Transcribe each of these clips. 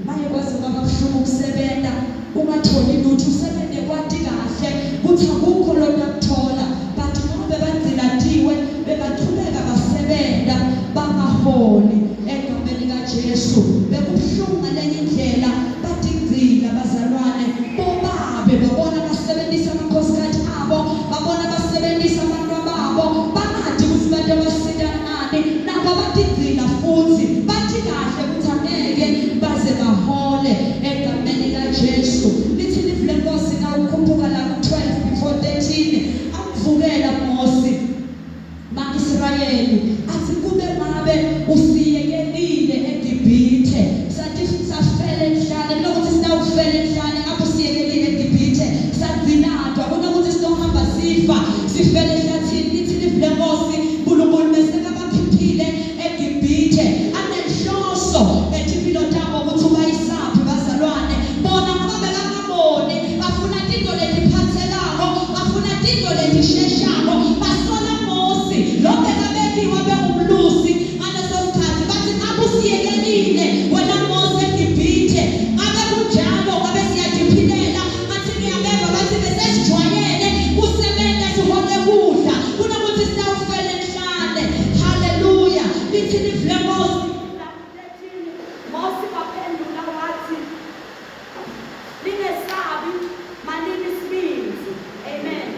Maye kwazi baba kushuma ukusebenza ungatholi lutho usebenze kwathi kahle kuthi akukho lona kuthola, but ngoba bebanziladiwe bebathuleka basebenta bangaholi egameni kaJesu. Bekubuhlungu ngalenye indlela, batigcina bazalwane bobabe babona basebenzisa amakhosikazi abo, babona basebenzisa abantu babo, bangathi ukuthi bantu abasikani nabo batigcina futhi bathi kahle ukuthi angeke baze bahole egameni kaJesu. Lithi livule Nkosi na ukhuphuka la ku-12:13 akuvukela Mose ma-Israyeli athi kube ngabe usiyekelile eGibhithe sathi safele endlane kunokuthi sinawufele endlane ngapho siyekelile eGibhithe sadzinatwa kunokuthi sinohamba sifa sifele ehlathini. Lithi livule Nkosi uNkulunkulu mesekabakhiphile eGibhithe anenhloso ethi impilo yabo ukuthi ubayisaphi bazalwane bona ngoba bekangaboni bafuna into letiphathelako bafuna into letisheshako basola Mose lo bekabekiwe bengumlusi ngaleso sikhathi bathi ngabe usiyekelile wena Mose eGibhithe ngabe kunjalo ngabe siyadiphilela ngathi ngiyabeva bathi besesijwayele kusebenza sihole kudla kunokuthi sinawufele endlane. Haleluya. Lithi livule Mose Mose waphendula wathi lingesabi manini sibinzi. Amen.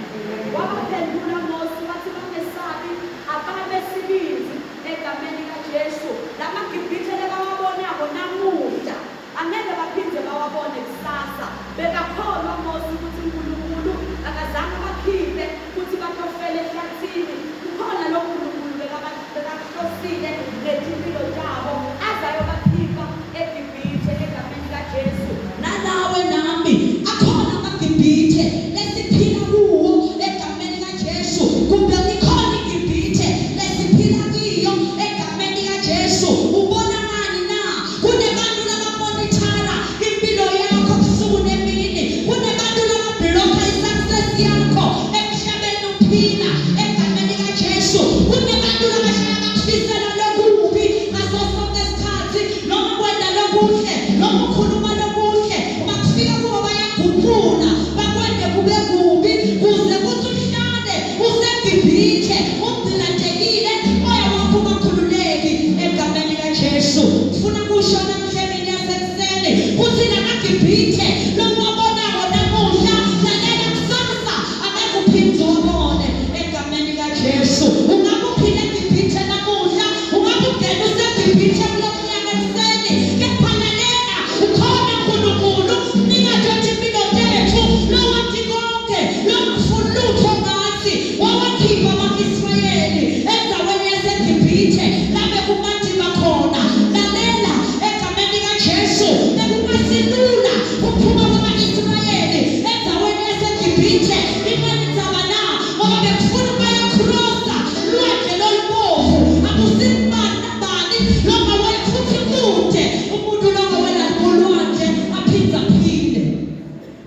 Waphendula Mose wathi bangesabi ababe sibinzi egameni kaJesu. LamaGibhithe lebawabonako namuhla angeke baphinde bawabone kusasa. Bekakholwa Mose ukuthi uNkulunkulu akazange bakhiphe ukuthi batofele ehlathini. Kukhona lo Nkulunkulu bekahlosile ngezimpilo zabo azayobakhipha eGibhithe egameni kaJesu. Nalawe nami akhona amaGibhithe lesiphila kuwo egameni kaJesu, kumbe likhona iGibhithe lesiphila kiyo egameni kaJesu. Ubona ngani na? Kunebantu labamonithara impilo yakho busuku nemini, kunebantu lababhlokha i-success yakho emhlabeni uphila egameni kaJesu, kunebantu labahlala bakufisela lokubi ngaso sonke isikhathi noma kwenda lokuhle noma ukhuluma lokuhle bakufika kubo bayaguqula bakwende kube kubi kuze kuthi uhlale useGibhithe umzilandekile moya wakho ungakhululeki egameni kaJesu. Ufuna kusho namhlanje yasekuseni kuthi lamaGibhithe lomabonako namuhla lalela kusasa angeke uphinde uwabone egameni kaJesu. Ungabe uphile eGibhithe namuhla, ungabe ungena useGibhithe kulomnyaka ekuseni, kepha lalela ukhona uNkulunkulu ningadothi impilo zethu lowathi konke lokufuna lutho ngathi wawakhipha ama-Israyeli endaweni yaseGibhithe labe kumanti bakhona. Lalela egameni kaJesu bekumasilula kuphuma kwama-Israyeli endaweni yaseGibhithe. Imani zaba na ngoba bekufuna bayakrosa lwandle lolubovu akusibani nabani noma wayefuthi kude umuntu lonke wena kulwandle aphinde aphile.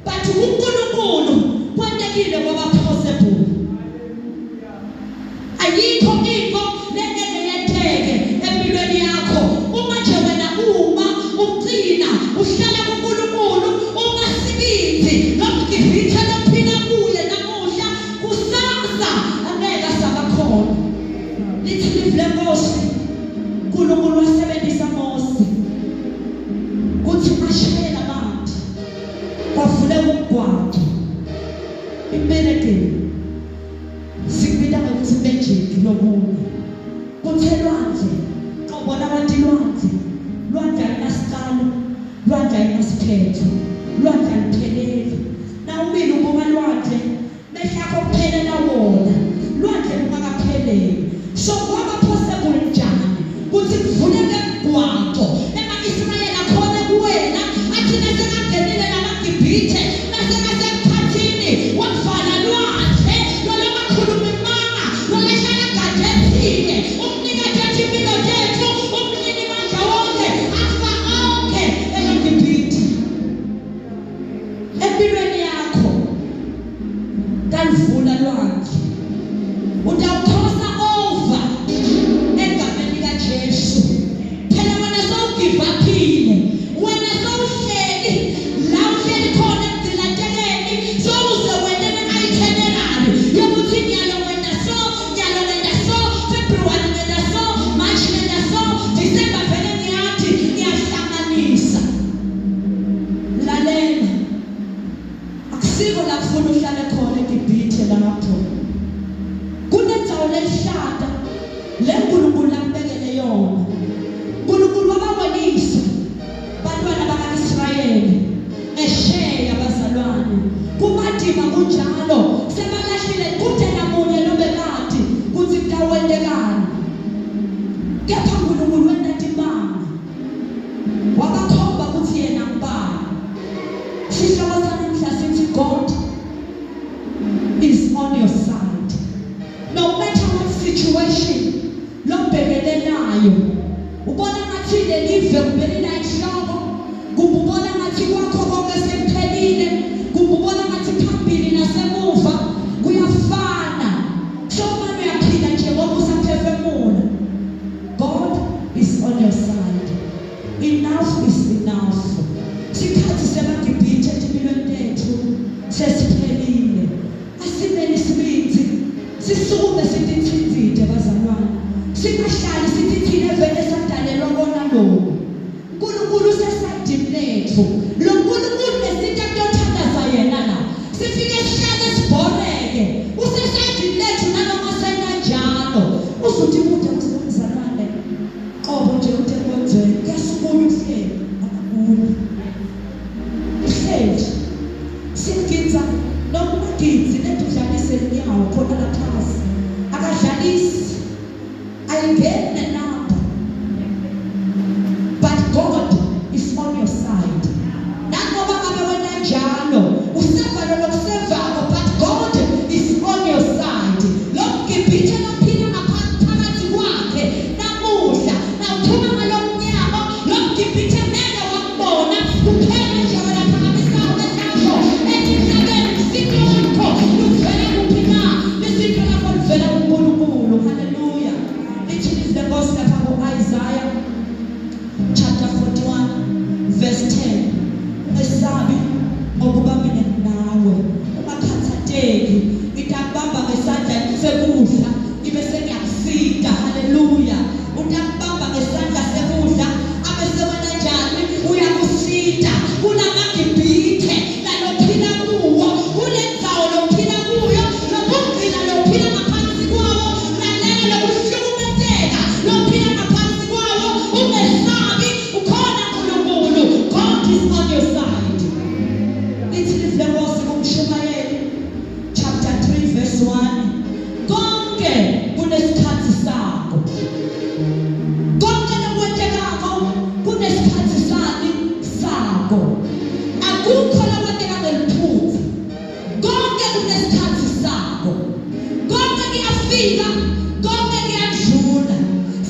But uNkulunkulu kwentekile ngoba possible. Ayikho into lengeke yenzeke empilweni yakho uma nje wena ucina uhlala kuNkulunkulu ungasibinzi loMgibhithe lophila kuye namuhla kusasa angeke asabakhona. Lithi livule Nkosi uNkulunkulu wasebenzisa Mose kuthi ashayela abantu bavule umgwaqo impelekeni sikubita ngokuthi benjini lokunye kuthe lwandle qobona abantu lwandle ayinasiqalo lwandle ayinasiphetho lwandle alipheleli nawumile ubuka lwandle mehlakho kuphelela wona lwandle lungakapheleli. So kwaba possible njani kuthi kuvuleke umgwaqo ema-Israyeli akhona kuwena athi nasekangenile lamaGibhithe nasekasemphathini wakuvala lwandle lolamakhuluma imanga lolehlala gadethile umnikade ethi impilo zethu umnini mandla wonke afa onke emaGibhithe. Empilweni yakho kalivula lwandle utawukhosa over egameni kaJesu. Phela wena sowugivaphile, wena sowuhleli la uhleli khona emzilandeleni sowuze wena ne-item leshada le nkulunkulu ambekele yona. Nkulunkulu wabawelisa bantwana baka-Israyeli esheya bazalwane kumadima kunjalo sebalahlile kude namunye nobekade kuthi kutawendekani, kepha nkulunkulu wenta timanga wabakhomba ukuthi yena ngubani. Sihloko sanamhla sithi God is on your side. No matter what situation lobhekene nayo, ubona ngathi lelive kubelina inhloko, kubona ngathi kwakho konke sekuphelile, kubona ngathi phambili nasemuva kuyafana, somane uyaphila nje ngoba usaphefemula. God is on your side. Enough is enough. Sikhathi semagibhithe empilweni yethu sesiphelile. Asimele isibindi sisukume sithi thizide bazalwane, singahlali sithi thina vele sadalelwa kona lokho. Nkulunkulu sesadini lethu, lo nkulunkulu lesithi akuthandaza yena la sifike sihlale sibhoreke usesadini lethu nanoma senanjalo. Uzuthi kude mzalwane qobo nje uthe kwenzeke kuyasukuma uhleli akabuyi uhleli siyagenza noma gidzi letudlalise inyawo khona laphansi akadlalisi ayingene namba. But God is on your side. Nangoba ngabe wena njalo useva lokusevako, but God is on your side. Lokugibhithe lophila ngaphakathi kwakhe namuhla nawuphuma ngalomnyango lokugibhithe mele wakubona kuphela nje wena phakamisayo lakho emhlabeni isipho lakho luvela kuphi na? Isipho lakho livela kuNkulunkulu. Hallelujah. Lithi the gospel lapha ku-Isaiah chapter 41 verse 10. Ungesabi ngokuba mina nawe, ungakhathateki, itakubamba ngesandla sekudla ibe sengiyakufika. Haleluya. Utakubamba ngesandla sekudla abese wena njani uyakusita kulamagibhithe lalophila kuwo, kule ndzawo lophila kuyo, lobungqina lophila ngaphansi kwawo, lalela lokuhlukumezeka lophila ngaphansi kwawo. Ungesabi, ukhona uNkulunkulu. God is on your side. Lithi livlenkosi kumshumayeli chapter 3 verse 1. Konke kunesikhathi sakho. Konke lokwenzekako kunesikhathi sakho. Akukho lokwenzeka ngeliphutha. Konke kunesikhathi sakho. Konke kuyafika, konke kuyadlula.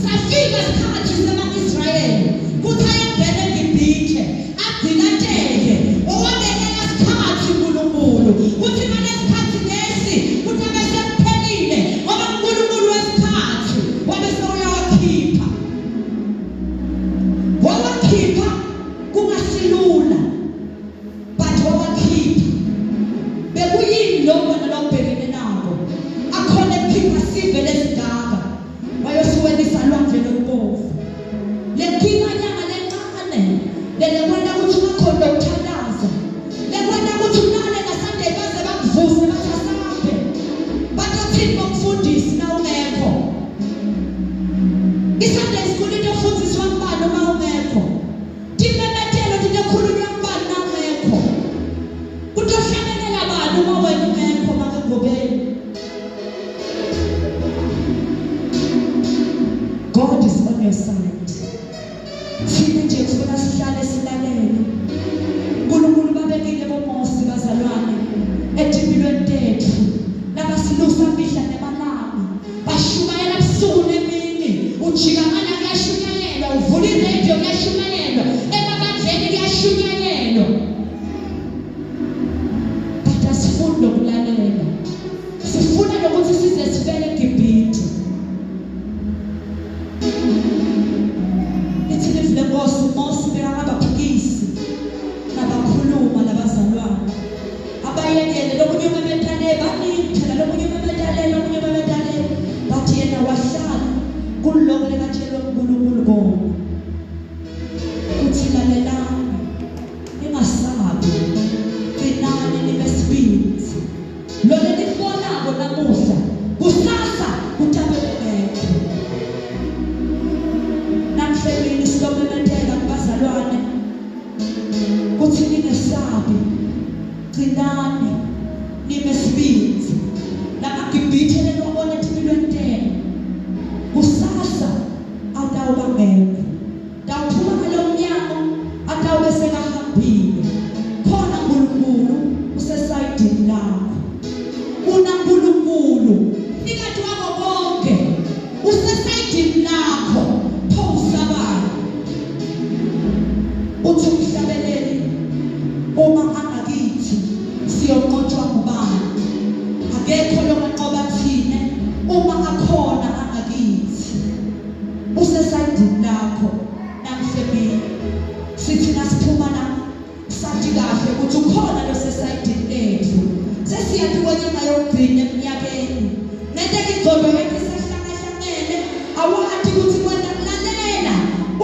Safika isikhathi sema-Israyeli kuthi ayangena eGibhithe agcinateke, owabekela isikhathi uNkulunkulu kuthi ngalesikhathi lesi kuthi abese kuphelile ngoba uNkulunkulu wesikhathi wabese uyawakhipha. Wawakhipha kungasilula, but wawakhipha. Bekuyini lokho nalobhekene nabo? Akhona ekukhipha sive lesidaka wayosuwelisa lwandle lokubovu. Lenkinga nyanga lencane lelekwenda ukuthi ungakhona ukuthandaza, lekwenda ukuthi ulale ngaSunday baze bakuvuse bathi asabe, bathathini bomfundisi na ungekho. ISunday school into efundiswa ngubani uma ungekho? Timemethelo into ekhulunywa ngubani na ungekho? Kutohlanganela bani uma wena ungekho makengobeni? God is on your side. Thina nje kufuna sihlale silalele. uNkulunkulu babekile bomosi bazalwane empilweni yethu, labasilusa mihla nemalanga, bashumayela busuku nemini. Ujika ngala kuyashunyayelwa, uvula iredio kuyashunyayelwa, emabandleni kuyashunyayelwa. But asifuni lokulalela, sifuna nokuthi size sivele eGibhithe. Lithi livlenkosi uMosi bekakabaphikisi nabakhuluma labazalwane abayekele lokunye umemetale baningi phela lokunye umemetale bathi yena wahlala kulokho lekatshelwe uNkulunkulu kona. Kuthi lalelani, ningasabi, qinani nibe sibindi. Lo lelibonako namuhla kusasa esayidini lakho namhlanje sithi nasiphuma la sathi kahle ukuthi ukhona lo sesayidini lethu sesiyathi kwenyanga yokugcina eminyakeni nendeke ingcondo yethu isahlangahlangene awathi ukuthi kwenda mlalela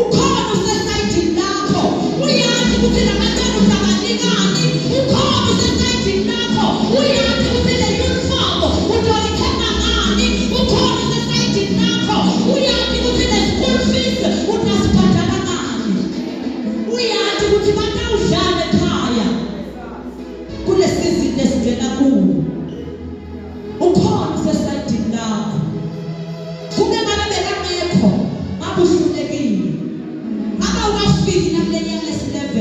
ukhona usesayidini lakho uyazi ukuthi labantwana uzabanikani ukhona usesayidini lakho uyazi ukuthi le uniform uzoyithenga ngani ukhona usesayidini lakho uyazi ukuthi le school fees utasibhadala ngani uyazi ukuthi batawudlala ekhaya kule season lesingena kuyo ukhona usesayidini lakho kube ngabe bekangekho ngabe uhlulekile ngabe awafiki nakulenyanga lesi-11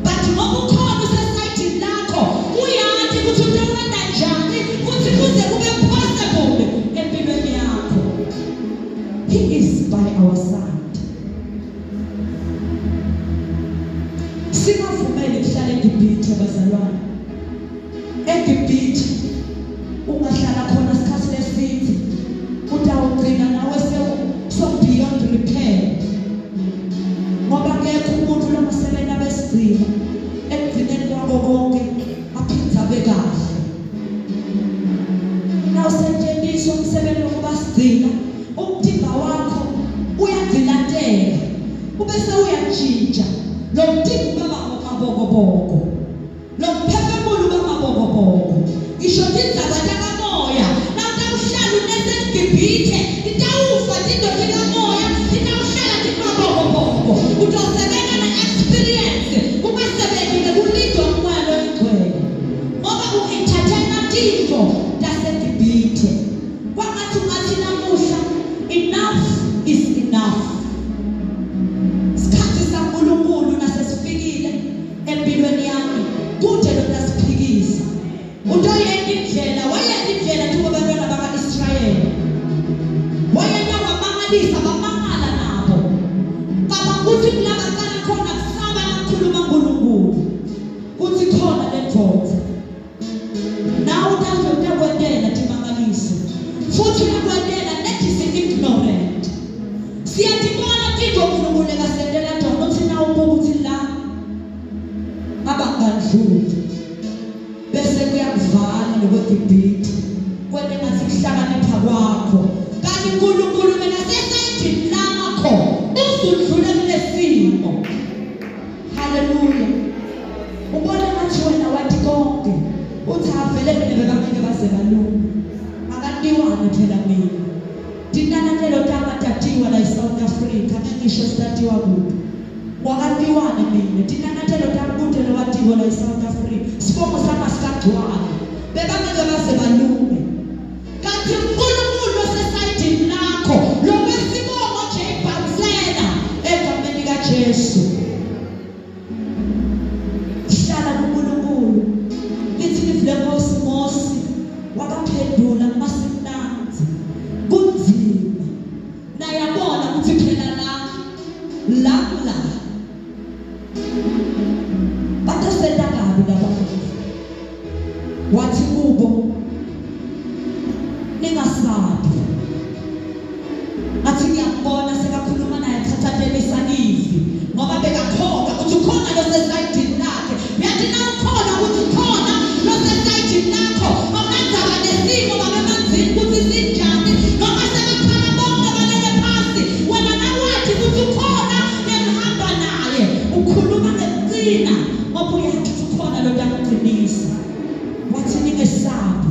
but ngoba ukhona usesayidini lakho uyazi ukuthi utawenda njani futhi kuze kube possible empilweni yakho. He is by our side. Singavumeli kuhlala eGibhithe bazalwane. eGibhithe ungahlala khona isikhathi eside utawugcina nawe so beyond repair ngoba ngekho umuntu lomasebenza besigcina ekugcineni kwako konke aphinde abe kahle nawusetshenziswa umsebenzi wokuba sigcina umthimba wakho uyadzilatela ubese uyatshintsha lo mthimba uba ngomabokoboko lo mphefumulo uba ngomabokoboko isho indzaba kamoya nawutawuhlala uneseGibhithe itawufa indoda kamoya itawuhlala ngomabokoboko utosebenza na-experience ungasebenzile kulindwa umoya loyigcwele ngoba u-entertaina tinto taseGibhithe kwangathi ungathi namuhla enough is enough. Sikhathi saNkulunkulu nasesifikile empilweni yami kude lokasiphikisa utoyenda indlela wayenda indlela thuba abantwana baka-Israyeli wayenda wamangalisa bamangala nabo kaba kuthi kulabaqala khona kusaba nakukhuluma uNkulunkulu kuthi khona le ndvodza nawe utakwendela timangaliso futhi uyakwendela nethi si-ignorant siyatibona tinto uNkulunkulu ekasendela tona uthi nawe ubuka ukuthi la abangandluli bese kuyakuvala lokweGibhithe kwena ngathi kuhlakanipha kwakho kanti uNkulunkulu mina sesayidini lakho uzudlule kulesimo. Haleluya. Ubona ngathi wena wathi konke uthi avele mina bekamele baze balunga akatiwane phela mina dinanatelo tamatatiwa la eSouth Africa mengisho statiwa kuphi wakatiwane mina dinanatelo tamkutelo watiwa la eSouth Africa sibongo sama sikagcwala bekamele baze balunge kanti uNkulunkulu osesayidini lakho lokwesibongo nje ibhansela egameni kaJesu hlala kuNkulunkulu lithi livule ngosimosi wakaphendula masimnanzi kunzima nayabona ukuthi phela la batasenda kabi labantu wathi kubo ningasabi ngathi ngiyambona sekakhuluma naye thathathelisa livi ngoba bekakhona ukuthi ukhona lo sesayidini lakhe yathi na ukhona ukuthi ukhona lo sesayidini lakho awunandzaba nesimo babemanzini ukuthi sinjani noma sebekhala bonke balele phansi wena nawathi ukuthi ukhona nihamba naye ukhuluma ngekucina ngoba uyathi ukuthi ukhona lo takugcinisa wathi ningesabi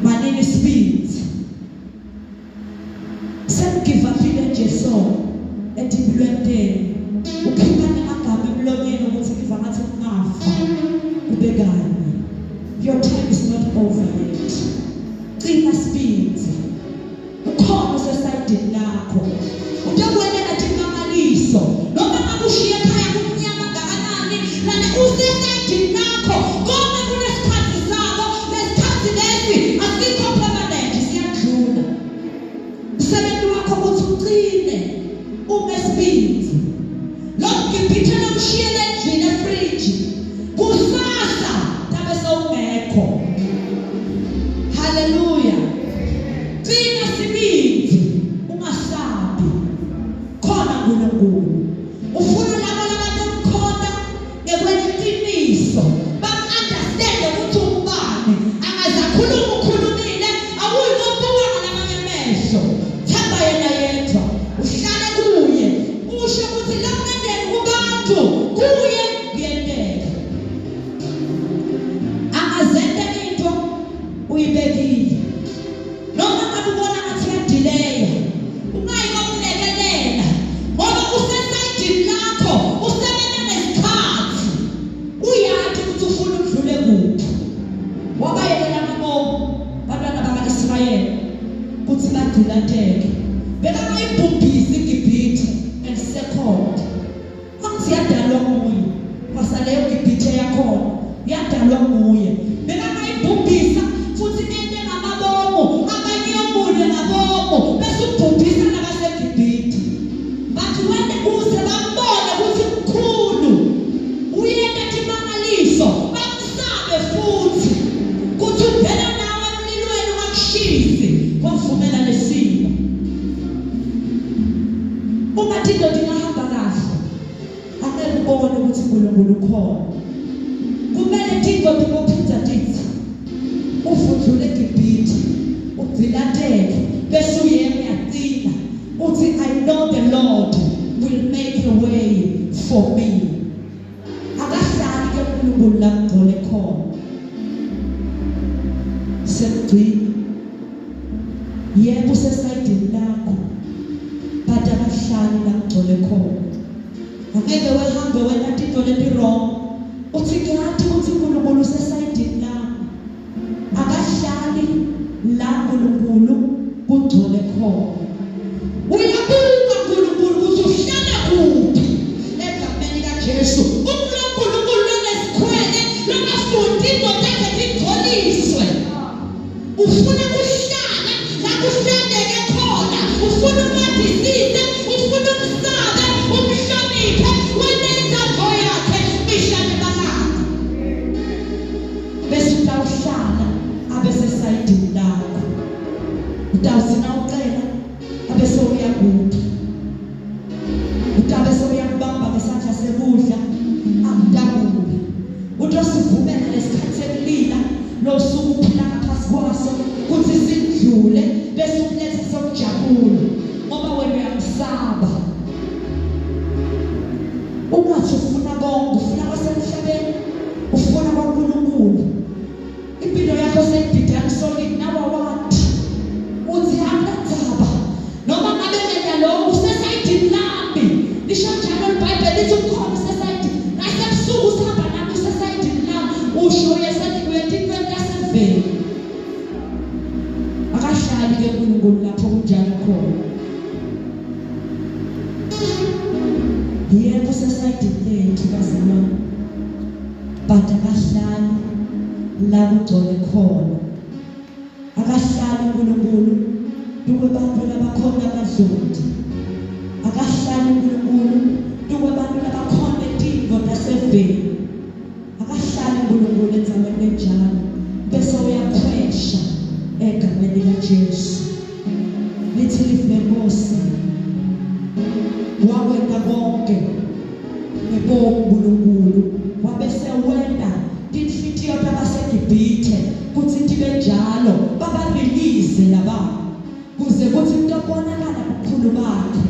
manini speed sengivapile nje so etimpilweni ukhipha namagama emlonyeni ukuthi ngiva ngathi kungafa kubekani. Your time is not over yet. Cina speed ukhona usesayidini lakho utokwenela timangaliso noma ngakushiya ekhaya kumnyama ngakanani lana usesayidini lakho konke kunesikhathi sabo lesikhathi lesi asikho permanent siyadlula msebenzi wakho ukuthi ucine umespeed lokuGibhithe lokushiyele endlini efriji kusasa tabe sowungekho. Haleluya. avilateke bekangayibhubhisi iGibhithe. And second, angithi yadalwa nguye kwasaleyo Gibhithe yakhona yadalwa nguye bekangayibhubhisa futhi ente ngamabomo abanye omunye ngabomo bese ubhubhisa nabaseGibhithe. But wena uze bambona ukuthi mkhulu uyena ethi mangaliso bamsabe futhi kuthi uvela nawe emlilweni ungakushisi kwavumela nesimo. Uma indoda ingahamba kahle angeke ubone ukuthi uNkulunkulu ukhona. Kumele indoda ibophinza tithi ufundlule eGibhithe uvilateke bese uyena uyacina uthi I know the Lord will make a way for me. Akahlali ke uNkulunkulu la ngcole khona. Sekugcina yebo usesayidini lakho but akahlali la ngcole khona. Angeke wehambe wena into leti wrong uthi ngathi uthi uNkulunkulu usesayidini lakho akahlali la uNkulunkulu kugcole khona. Uyabuka uNkulunkulu ukuthi uhlala kuphi egameni kaJesu. uNkulunkulu lesikhwele longafundi indoda yakhe igcoliswe. Ufuna ukuhlala la kuhlanzeke khona, ufuna umadisise, ufuna umsabe, umhloniphe, wenza into yakhe mihla nemalanga. Bese utawuhlala abesesayidini lakho. Utawuzina ucela abese uyakuphi. Utabese uyakubamba ngesandla sekudla amdabuke. Utosivumela lesikhathi sekulila lo suku uphila ngaphansi kwaso kuthi sidlule bese ukuletha sokujabula ngoba wena uyamsaba. Ungathi ufuna konke, ufuna kwasemhlabeni, ufuna kwaNkulunkulu. Impilo yakho seyididana solid nawe wathi uthi akunadzaba noma ngabe wena lo usesayidini lami. Lisho njalo iBhayibheli lithi ukhona usesayidini nasebusuku usihamba nami usesayidini lami. Usho yesenithi uyetini akahlali ke uNkulunkulu lapho kunjalo khona. Yebo usesayidini lethu bazalwane but akahlali la kugcwele khona. Akahlali uNkulunkulu tukwebantu labakhona abadludi. Akahlali uNkulunkulu tukwebantu labakhona eTimbo naseVeni. Akahlali uNkulunkulu enzaweni enjalo bese uyakhwesha egameni kaJesu. Lithi live Nkosi wakwenza konke ngebomu uNkulunkulu wabese wena tinhlitiyo tabaseGibhithe kuthi tibe njalo baba release laba kuze kuthi kutobonakala ubukhulu bakhe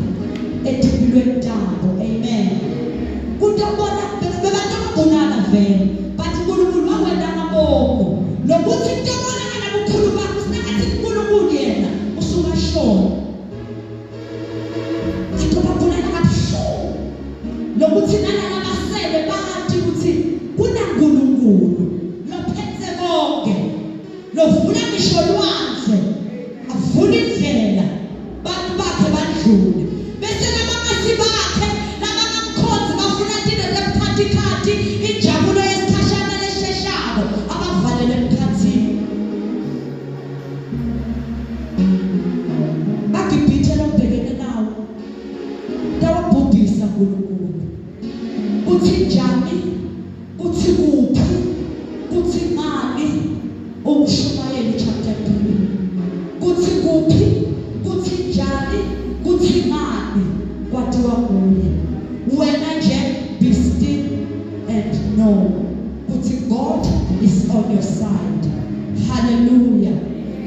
etimpilweni tabo. Amen. Kutobona bebantu ababonana vele but uNkulunkulu wakwenza ngabomu lokuthi kutobonakala ubukhulu bakhe singathi uNkulunkulu yena usungashona. Atobabonana kabuhlungu lokuthi nalana basele bathi ukuthi kunaNkulunkulu lophethe konke lovula ngisho lwandle avula indlela bantu bakhe badlule bese labangasi bakhe labangamkhonzi bafuna into zebukhathi injabulo yesikhashana lesheshako abavalele emkhathini. baGibhithe lobhekene nawo tawabhubhisa uNkulunkulu. Kuthi njani kuthi kuphi kuthi ngani uMshumayeli chapter 3 kuthi kuphi kuthi njani kuthi ngani kwathiwa kuye wena nje be still and know kuthi God is on your side. Hallelujah.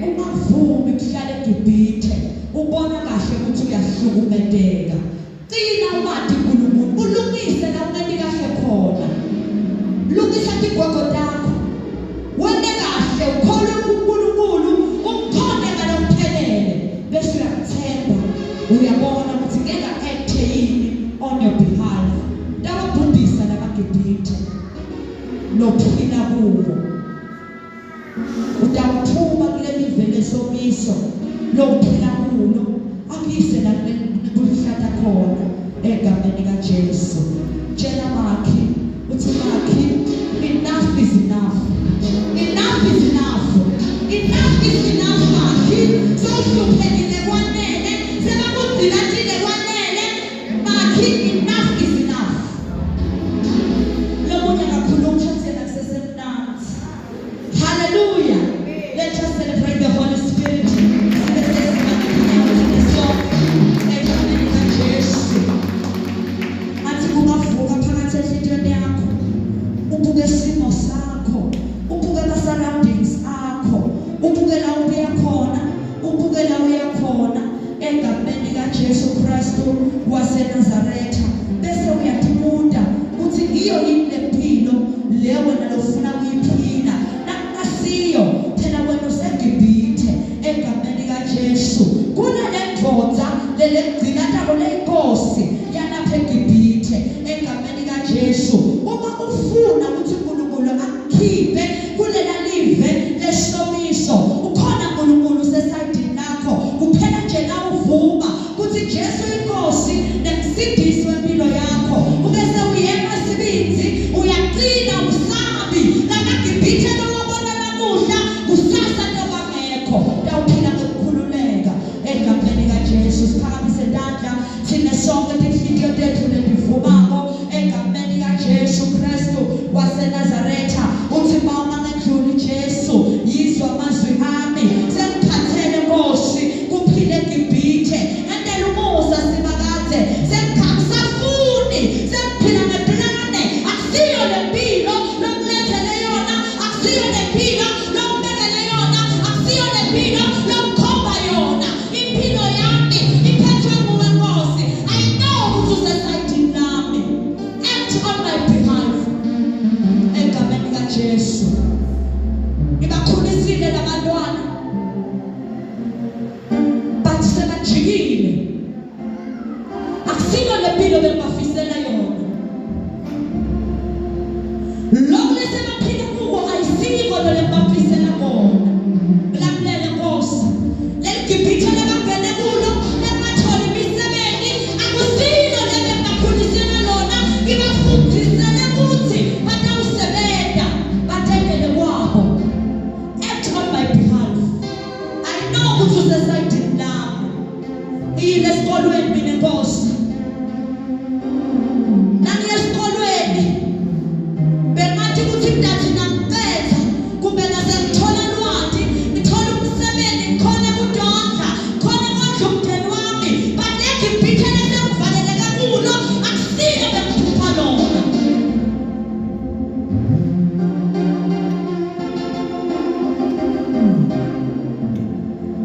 Ungavumi kuhlala eGibhithe ubona kahle ukuthi uyahlukumezeka. Cina umathi uNkulunkulu ulungise la ungathi kahle khona. Lungisa igwego lakho. Wena kahle ukholwe kuNkulunkulu umkhonde ngalokuphelele bese uyathemba uyabona ukuthi ngeke act yini on your behalf. Dawabhubhisa labaGibhithe lophila kuwo. Utawuphuma kule live lesomiso lokuphila kulo akuyise la kulihlala khona egameni likaJesu. Tshela makhi uthi makhi, enough is enough. Enough is enough. Enough is enough makhi. Sowuhluphekile kwanele, sebakudzilatile kwanele makhi, enough is enough. Lomunye akakhuluma shathela kusesemnanzi. Hallelujah. Let us celebrate the Holy Spirit. Ubuke simo sakho, ubuke ama-surroundings akho, ubuke la ubuya khona, ubuke la uya khona egameni kaJesu Kristu waseNazaretha. Bese uyatibuda uthi iyo yini lempilo le wena lofuna kuyiphila. Nakasiyo phela wena useGibhithe egameni kaJesu. Kunale ndvodza lelegcinatako lenkosi yalapha eGibhithe egameni kaJesu. Uma ufuna ukuthi uNkulunkulu akukhiphe kulela live lesomiso, ukhona uNkulunkulu sesayidini lakho. Kuphela nje la uvuma ukuthi Jesu inkosi nemsindisi wempilo yakho. Ubese uyema sibinzi, uyaqina usabi lamaGibhithe lowabona namuhla kusasa nobangekho. Dawuphila ngokukhululeka egameni kaJesu. Siphakamise izandla thina sonke tinhliziyo tethu lendivumako egameni kaJesu Kristu waseNazaretha. Uthi mama ngedluli Jesu yizwa amazwi ami, sengikhathele Nkosi kuphile eGibhithe endela umusa sibakade, sengikhakusafuni sengiphila ngeplane. Akusiyo lempilo lokulethele yona, akusiyo lempilo lokubekele yona, akusiyo lempilo lokukhomba yona. Impilo yami iphethwe nguwe Nkosi. I know ukuthi usesayidini lami. Act on my behalf egameni kaJesu. Ngibakhulisile labantwana but sebajikile. Akusiyo lempilo bengibafisela yona. Lokhu lesebaphila kuko ayisiko lo lembafisela kona. Ngilakulele Nkosi, leli Gibhithe lebangene kulo lebatholi imisebenzi akusilo lebengibakhulisela lona. Ngibafundisele ukuthi batawusebenza batengele kwabo. Act on my behalf. I know ukuthi usesayidini lami. Iyile esikolweni mina Nkosi. Nangiye esikolweni bengathi ukuthi mntathi namcetha kumbe nasengithola lwandi, ngithola umsebenzi khona kudonsa, khona kodla umndeni wami. But leGibhithe lesengivaleleke kulo akusilo bengiphupha lona.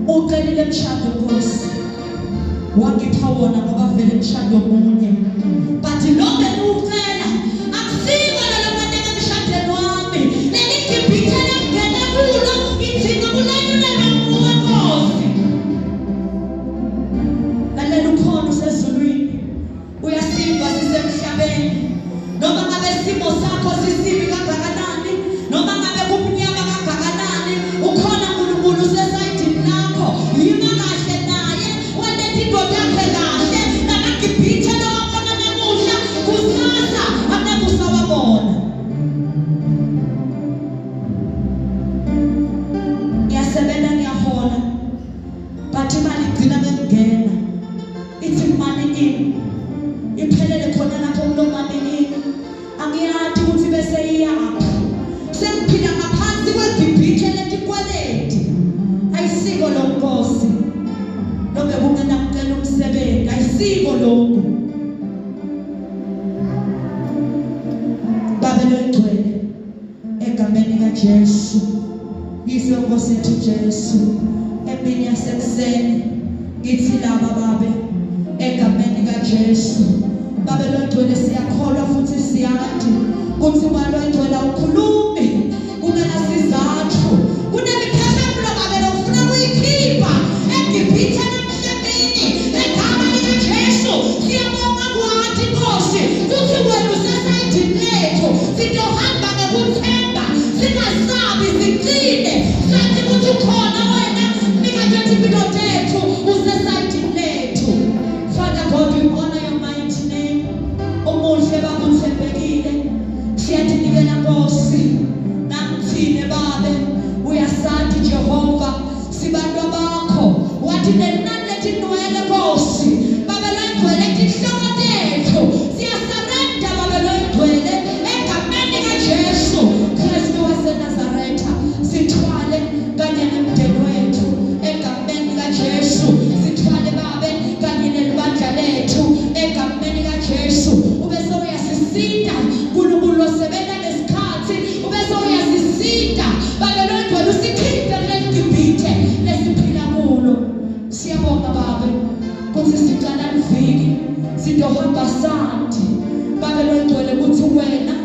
Ucelile mshado Nkosi, wangipha wona ngoba vele mshado munye. But lo bengiwucela akusiko lelo manje emshadweni wami. Leli Gibhithe lengene kulo ngidinga kulenyulela nguwe Nkosi. Lalela ukhona usezulwini, uyasiva sisemhlabeni. Noma ngabe isimo sakho sisibi kangakanani, noma ngabe kumnyama kangakanani, ukhona uNkulunkulu usesayidini lakho. Yima kahle naye, waletha indoda yakhe kahle. NamaGibhithe lowabona namuhla kusasa angeke usawabona. Ngiyasebenza ngiyahola but imali igcina ngengena. Ithi money in iphelele khona lapho kulo money in. Angiyazi ukuthi bese iyaphi. Sengiphila ngaphansi kweGibhithe letikweleti. Ayisiko lo Nkosi lo bekungena kucela umsebenzi, ayisiko lokho. Babelo igcwele egameni kaJesu. Yiso Nkosi yethu Jesu. Emini yasekuseni ngithi laba babe egameni kaJesu. Babelo igcwele siyakholwa futhi siyathi ukuthi ubalo igcwele ukhulumi kungena sizathu. Kunemiphefumulo babelo ufuna kuyikhipha eGibhithe namhlabeni egama likaJesu. Siyabonga kwathi Nkosi futhi wena usesayidini lethu. Sizohamba ngekuthemba, singasabi, siqine sathi ukuthi ukhona wena. Mika nje impilo esayidini nani lethi nwele Nkosi Baba loyigcwele inhloko tethu siyasarenda Baba loyigcwele egameni kaJesu Kristu waseNazaretha sithwale kanye nemndeni wethu egameni kaJesu sithwale Baba kanye nelibandla lethu egameni kaJesu ubese uyasisinda uNkulunkulu osebenza ngesikhathi ubese uyasisinda Baba loyigcwele usikhiphe kulelibhithe lesiphila kulo siyabonga Baba ukuthi siqala iviki sizohamba sathi Baba loyigcwele ukuthi wena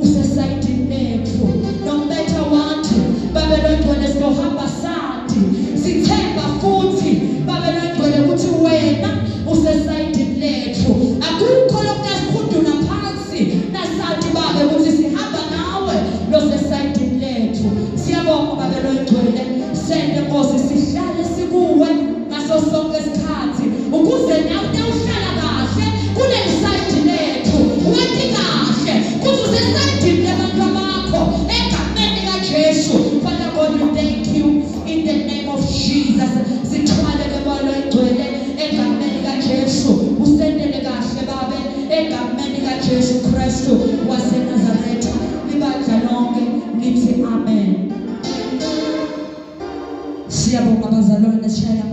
usesayidini lethu no matter what Baba loyigcwele sizohamba sathi sithemba futhi Baba loyigcwele ukuthi wena usesayidini lethu akukho lokusikhuduna phansi nasathi Baba ukuthi sihamba nawe losesayidini lethu siyabonga Baba loyigcwele sende Nkosi sihlale sikuwe ngaso sonke isikhathi ukuze nawe uhlala kahle kuleli sayidini lethu wenze kahle kuze usesayidini labantu bakho egameni kaJesu Father God we thank you in the name of Jesus sithwale ke Baba loyigcwele egameni kaJesu usendele kahle Baba egameni kaJesu Kristu waseNazaretha libandla lonke lithi amen siyabonga bazalwane nesishaya